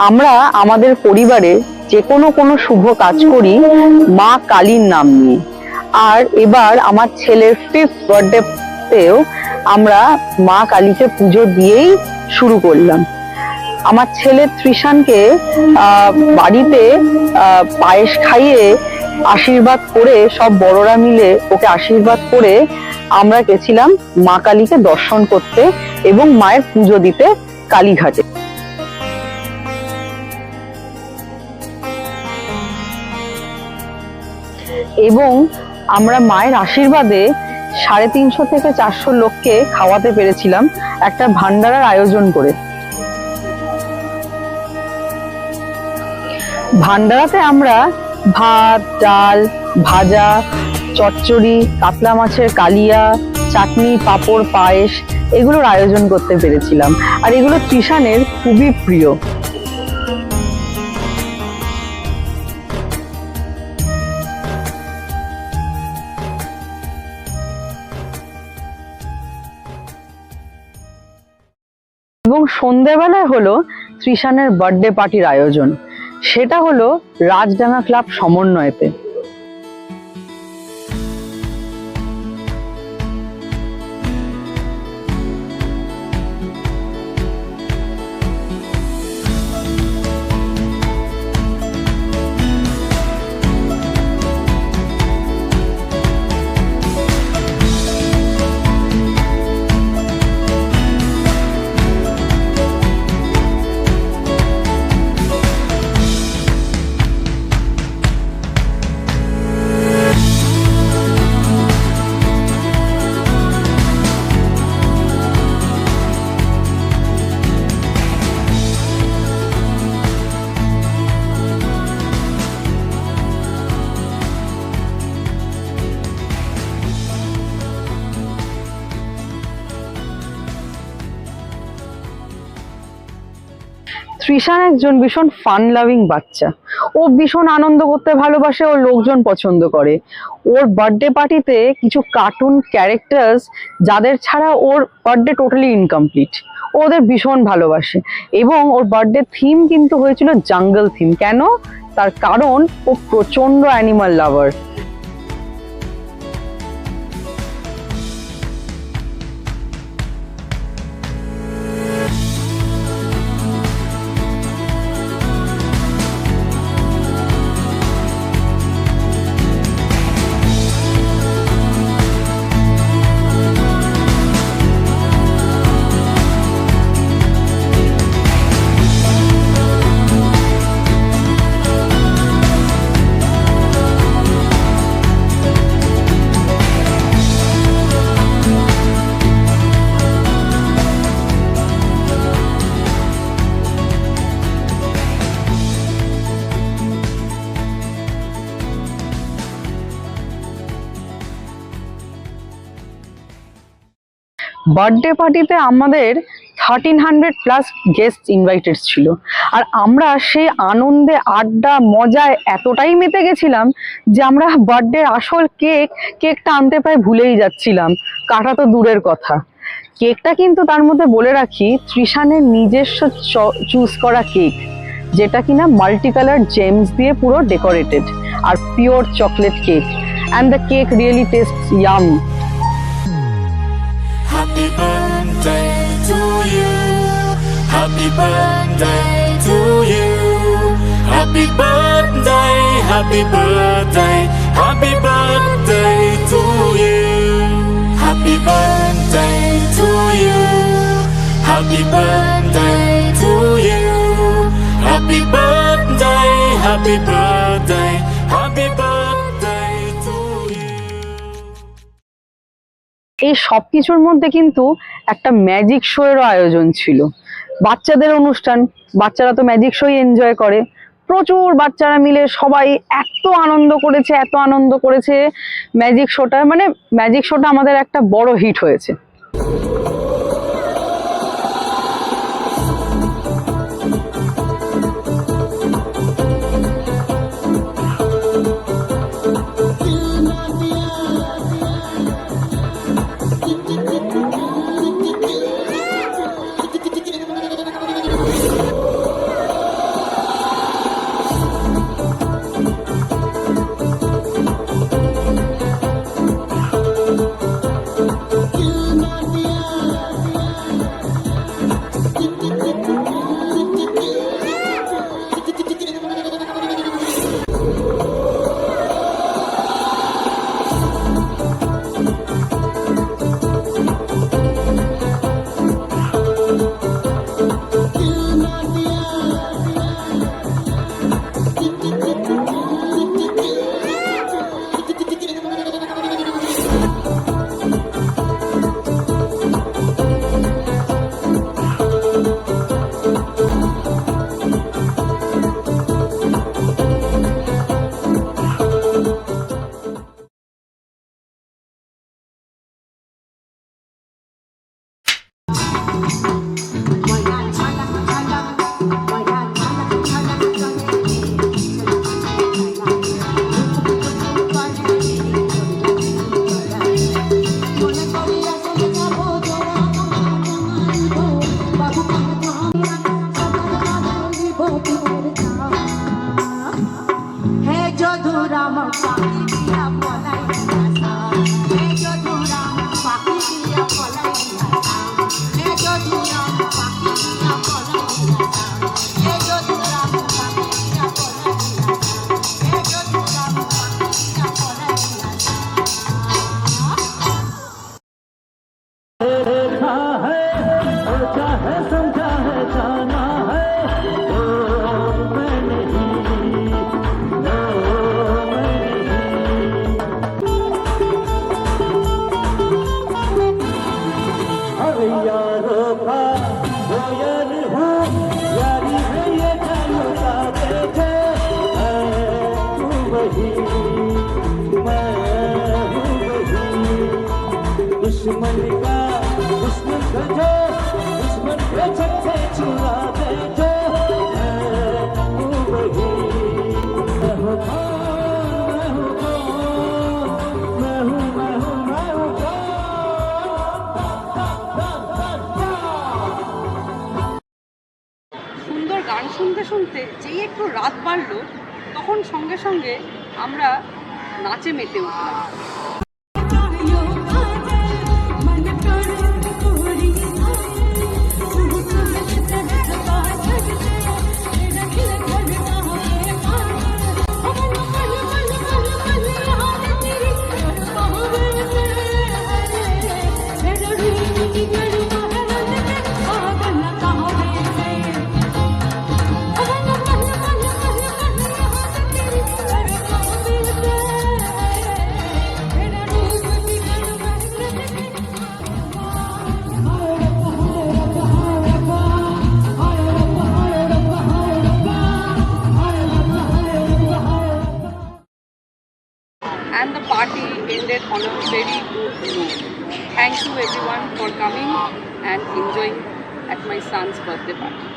আমরা আমাদের পরিবারে যে কোনো শুভ কাজ করি মা কালীর নাম নিয়ে। আর এবার আমার ছেলের 5th বার্থডেতেও আমরা মা কালীকে পুজো দিয়েই শুরু করলাম। আমার ছেলে ত্রিশানকে বাড়িতে পায়েস খাইয়ে আশীর্বাদ করে, সব বড়রা মিলে ওকে আশীর্বাদ করে আমরা গেছিলাম মা কালীকে দর্শন করতে এবং মায়ের পুজো দিতে কালীঘাটে। এবং আমরা মায়ের আশীর্বাদে 350 থেকে 400 লোককে খাওয়াতে পেরেছিলাম একটা ভান্ডারার আয়োজন করে। ভান্ডারাতে আমরা ভাত, ডাল, ভাজা, চচ্চড়ি, কাতলা মাছের কালিয়া, চাটনি, পাঁপড়, পায়েস এগুলোর আয়োজন করতে পেরেছিলাম। আর এগুলো ত্রিশানের খুবই প্রিয়। এবং সন্ধ্যেবেলায় হলো ত্রিশানের বার্থডে পার্টির আয়োজন। সেটা হলো রাজডাঙ্গা ক্লাব সমন্বয়তে। ত্রিশান একজন ভীষণ ফান লাভিং বাচ্চা। ও ভীষণ আনন্দ করতে ভালোবাসে, ওর লোকজন পছন্দ করে। ওর বার্থডে পার্টিতে কিছু কার্টুন ক্যারেক্টার্স যাদের ছাড়া ওর বার্থডে টোটালি ইনকমপ্লিট, ওদের ভীষণ ভালোবাসে। এবং ওর বার্থডে থিম কিন্তু হয়েছিল জঙ্গল থিম। কেন? তার কারণ ও প্রচন্ড অ্যানিমাল লাভার। বার্থডে পার্টিতে আমাদের 1300+ গেস্ট ইনভাইটেড ছিল। আর আমরা সেই আনন্দে, আড্ডা, মজায় এতটাই মেতে গেছিলাম যে আমরা বার্থডে আসল কেকটা আনতে প্রায় ভুলেই যাচ্ছিলাম। কাটা তো দূরের কথা। কেকটা কিন্তু তার মধ্যে বলে রাখি ত্রিশানের নিজস্ব চুজ করা কেক, যেটা কিনা মাল্টি কালার জেমস দিয়ে পুরো ডেকোরেটেড আর pure chocolate cake. And the cake really taste yum. Happy birthday to you. Happy birthday to you. Happy birthday, happy birthday, happy birthday to you. Happy birthday to you. Happy birthday to you. Happy birthday, happy birthday, happy birthday to you. এই সব কিছুর মধ্যে কিন্তু একটা magic show এরও আয়োজন ছিল। বাচ্চাদের অনুষ্ঠান, বাচ্চারা তো ম্যাজিক শোই এনজয় করে। প্রচুর বাচ্চারা মিলে সবাই এত আনন্দ করেছে ম্যাজিক শোটা। মানে ম্যাজিক শোটা আমাদের একটা বড় হিট হয়েছে। दुश्मन का दुश्मन जो दुश्मन के छक्के छुड़ा दे जो तू वही मैं हूँ সুন্দর গান শুনতে শুনতে যেই একটু রাত বাড়লো তখন সঙ্গে সঙ্গে আমরা নাচে মেতে উঠলাম। And the party ended on a very good note. Thank you everyone for coming and enjoying at my son's birthday party.